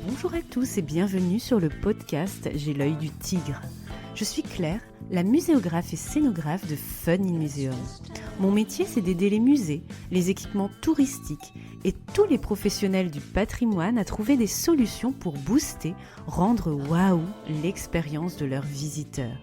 Bonjour à tous et bienvenue sur le podcast J'ai l'œil du tigre. Je suis Claire, la muséographe et scénographe de Fun in Museum. Mon métier, c'est d'aider les musées, les équipements touristiques et tous les professionnels du patrimoine à trouver des solutions pour booster, rendre waouh l'expérience de leurs visiteurs.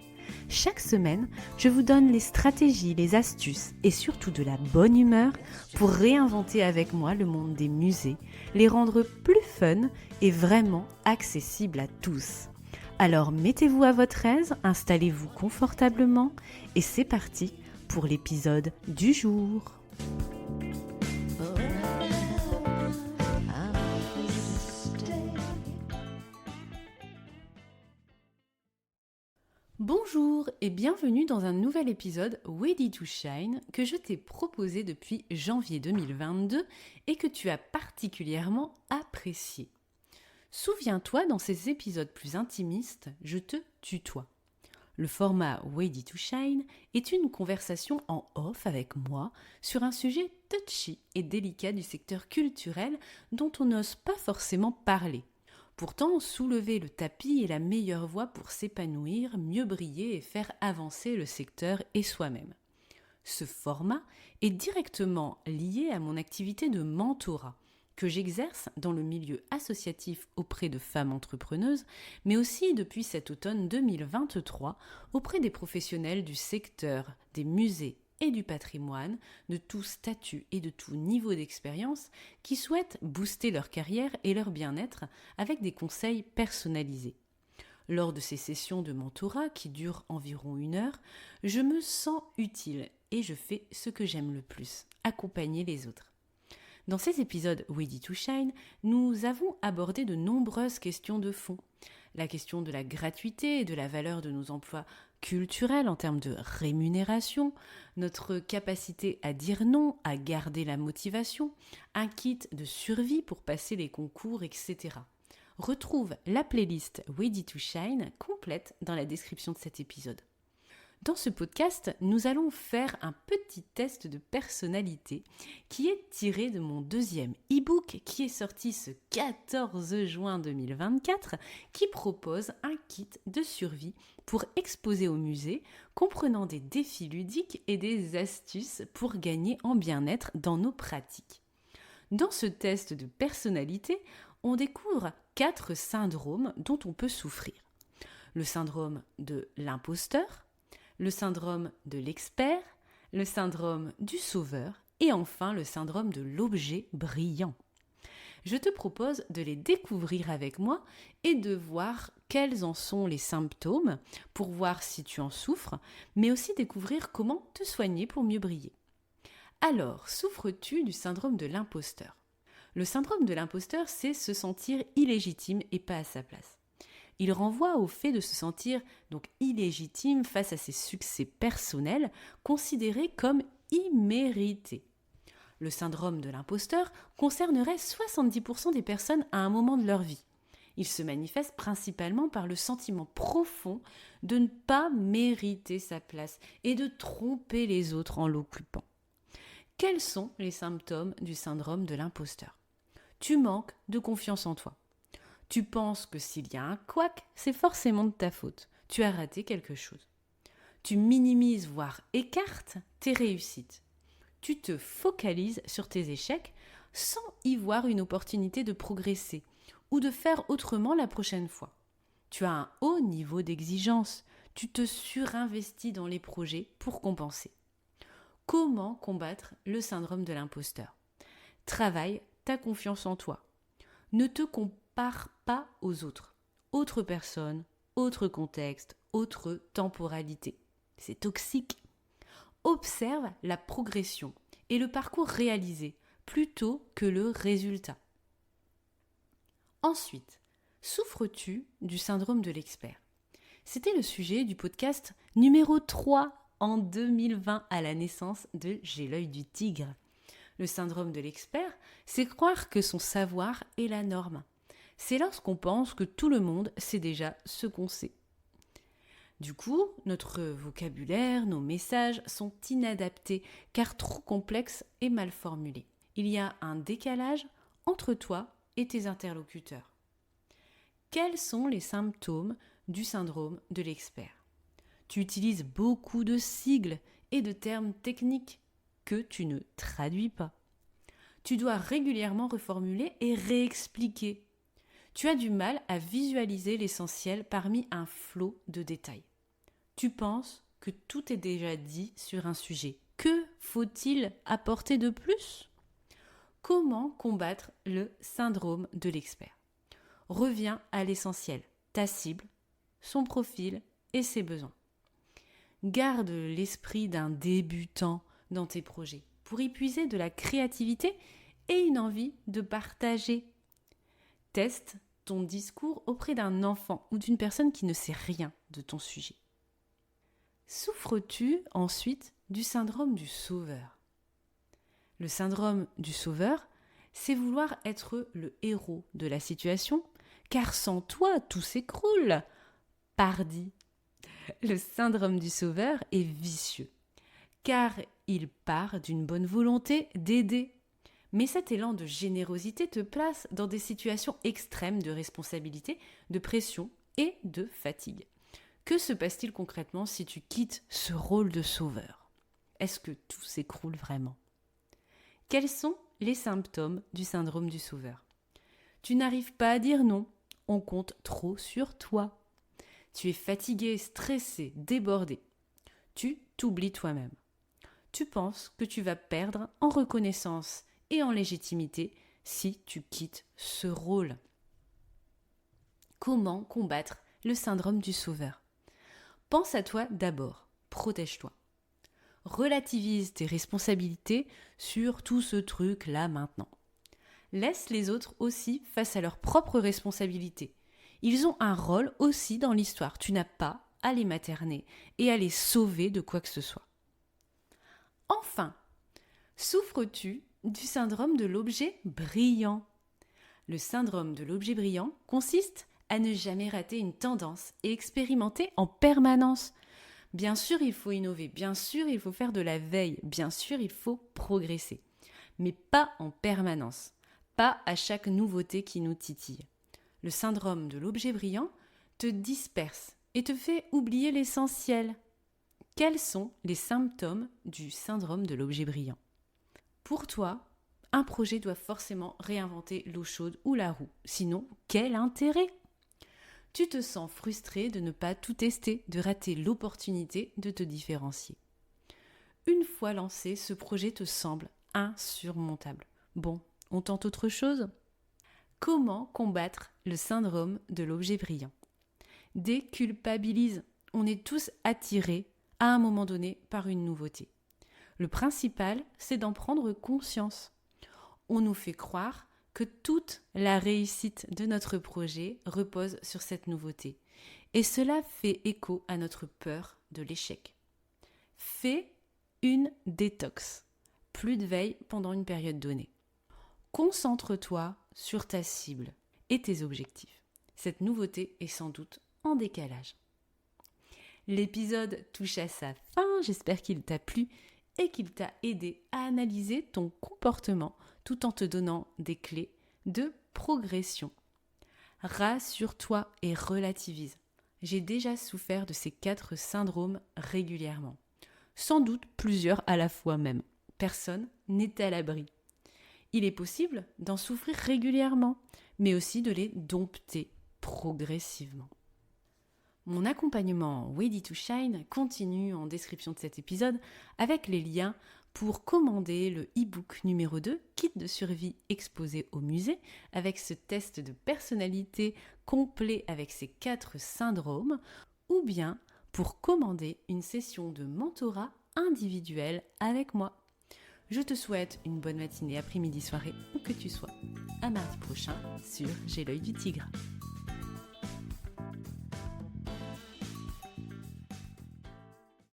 Chaque semaine, je vous donne les stratégies, les astuces et surtout de la bonne humeur pour réinventer avec moi le monde des musées, les rendre plus fun et vraiment accessibles à tous. Alors mettez-vous à votre aise, installez-vous confortablement et c'est parti pour l'épisode du jour. Bonjour et bienvenue dans un nouvel épisode Ready to Shine que je t'ai proposé depuis janvier 2022 et que tu as particulièrement apprécié. Souviens-toi, dans ces épisodes plus intimistes, je te tutoie. Le format Ready to Shine est une conversation en off avec moi sur un sujet touchy et délicat du secteur culturel dont on n'ose pas forcément parler. Pourtant, soulever le tapis est la meilleure voie pour s'épanouir, mieux briller et faire avancer le secteur et soi-même. Ce format est directement lié à mon activité de mentorat que j'exerce dans le milieu associatif auprès de femmes entrepreneuses, mais aussi depuis cet automne 2023 auprès des professionnels du secteur, des musées et du patrimoine, de tout statut et de tout niveau d'expérience, qui souhaitent booster leur carrière et leur bien-être avec des conseils personnalisés. Lors de ces sessions de mentorat qui durent environ 1 heure, je me sens utile et je fais ce que j'aime le plus, accompagner les autres. Dans ces épisodes Ready to Shine, nous avons abordé de nombreuses questions de fond. La question de la gratuité et de la valeur de nos emplois culturels en termes de rémunération, notre capacité à dire non, à garder la motivation, un kit de survie pour passer les concours, etc. Retrouve la playlist Ready to Shine complète dans la description de cet épisode. Dans ce podcast, nous allons faire un petit test de personnalité qui est tiré de mon 2e e-book qui est sorti ce 14 juin 2024 qui propose un kit de survie pour exposer au musée comprenant des défis ludiques et des astuces pour gagner en bien-être dans nos pratiques. Dans ce test de personnalité, on découvre 4 syndromes dont on peut souffrir. Le syndrome de l'imposteur, le syndrome de l'expert, le syndrome du sauveur et enfin le syndrome de l'objet brillant. Je te propose de les découvrir avec moi et de voir quels en sont les symptômes pour voir si tu en souffres, mais aussi découvrir comment te soigner pour mieux briller. Alors, souffres-tu du syndrome de l'imposteur ? Le syndrome de l'imposteur, c'est se sentir illégitime et pas à sa place. Il renvoie au fait de se sentir donc illégitime face à ses succès personnels, considérés comme immérités. Le syndrome de l'imposteur concernerait 70% des personnes à un moment de leur vie. Il se manifeste principalement par le sentiment profond de ne pas mériter sa place et de tromper les autres en l'occupant. Quels sont les symptômes du syndrome de l'imposteur ? Tu manques de confiance en toi. Tu penses que s'il y a un couac, c'est forcément de ta faute. Tu as raté quelque chose. Tu minimises, voire écartes tes réussites. Tu te focalises sur tes échecs sans y voir une opportunité de progresser ou de faire autrement la prochaine fois. Tu as un haut niveau d'exigence. Tu te surinvestis dans les projets pour compenser. Comment combattre le syndrome de l'imposteur ? Travaille ta confiance en toi. Ne te compare pas aux autres. Autre personne, autre contexte, autre temporalité. C'est toxique. Observe la progression et le parcours réalisé plutôt que le résultat. Ensuite, souffres-tu du syndrome de l'expert ? C'était le sujet du podcast numéro 3 en 2020 à la naissance de J'ai l'œil du tigre. Le syndrome de l'expert, c'est croire que son savoir est la norme. C'est lorsqu'on pense que tout le monde sait déjà ce qu'on sait. Du coup, notre vocabulaire, nos messages sont inadaptés car trop complexes et mal formulés. Il y a un décalage entre toi et tes interlocuteurs. Quels sont les symptômes du syndrome de l'expert? Tu utilises beaucoup de sigles et de termes techniques que tu ne traduis pas. Tu dois régulièrement reformuler et réexpliquer. Tu as du mal à visualiser l'essentiel parmi un flot de détails. Tu penses que tout est déjà dit sur un sujet. Que faut-il apporter de plus? Comment combattre le syndrome de l'expert? Reviens à l'essentiel, ta cible, son profil et ses besoins. Garde l'esprit d'un débutant dans tes projets pour y puiser de la créativité et une envie de partager. Teste ton discours auprès d'un enfant ou d'une personne qui ne sait rien de ton sujet. Souffres-tu ensuite du syndrome du sauveur? Le syndrome du sauveur, c'est vouloir être le héros de la situation, car sans toi, tout s'écroule. Pardi. Le syndrome du sauveur est vicieux, car il part d'une bonne volonté d'aider. Mais cet élan de générosité te place dans des situations extrêmes de responsabilité, de pression et de fatigue. Que se passe-t-il concrètement si tu quittes ce rôle de sauveur? Est-ce que tout s'écroule vraiment? Quels sont les symptômes du syndrome du sauveur? Tu n'arrives pas à dire non, on compte trop sur toi. Tu es fatigué, stressé, débordé. Tu t'oublies toi-même. Tu penses que tu vas perdre en reconnaissance et en légitimité si tu quittes ce rôle. Comment combattre le syndrome du sauveur? Pense à toi d'abord, protège-toi. Relativise tes responsabilités sur tout ce truc-là maintenant. Laisse les autres aussi face à leurs propres responsabilités. Ils ont un rôle aussi dans l'histoire. Tu n'as pas à les materner et à les sauver de quoi que ce soit. Enfin, souffres-tu du syndrome de l'objet brillant? Le syndrome de l'objet brillant consiste à ne jamais rater une tendance et expérimenter en permanence. Bien sûr, il faut innover, bien sûr, il faut faire de la veille, bien sûr, il faut progresser. Mais pas en permanence, pas à chaque nouveauté qui nous titille. Le syndrome de l'objet brillant te disperse et te fait oublier l'essentiel. Quels sont les symptômes du syndrome de l'objet brillant? Pour toi, un projet doit forcément réinventer l'eau chaude ou la roue. Sinon, quel intérêt? Tu te sens frustré de ne pas tout tester, de rater l'opportunité de te différencier. Une fois lancé, ce projet te semble insurmontable. Bon, on tente autre chose? Comment combattre le syndrome de l'objet brillant? Déculpabilise. On est tous attirés à un moment donné par une nouveauté. Le principal, c'est d'en prendre conscience. On nous fait croire que toute la réussite de notre projet repose sur cette nouveauté. Et cela fait écho à notre peur de l'échec. Fais une détox. Plus de veille pendant une période donnée. Concentre-toi sur ta cible et tes objectifs. Cette nouveauté est sans doute en décalage. L'épisode touche à sa fin, j'espère qu'il t'a plu et qu'il t'a aidé à analyser ton comportement tout en te donnant des clés de progression. Rassure-toi et relativise. J'ai déjà souffert de ces 4 syndromes régulièrement. Sans doute plusieurs à la fois même. Personne n'est à l'abri. Il est possible d'en souffrir régulièrement, mais aussi de les dompter progressivement. Mon accompagnement Ready to Shine continue en description de cet épisode avec les liens pour commander le e-book numéro 2, Kit de survie exposé au musée, avec ce test de personnalité complet avec ces 4 syndromes, ou bien pour commander une session de mentorat individuel avec moi. Je te souhaite une bonne matinée, après-midi, soirée, où que tu sois. À mardi prochain sur J'ai l'œil du tigre.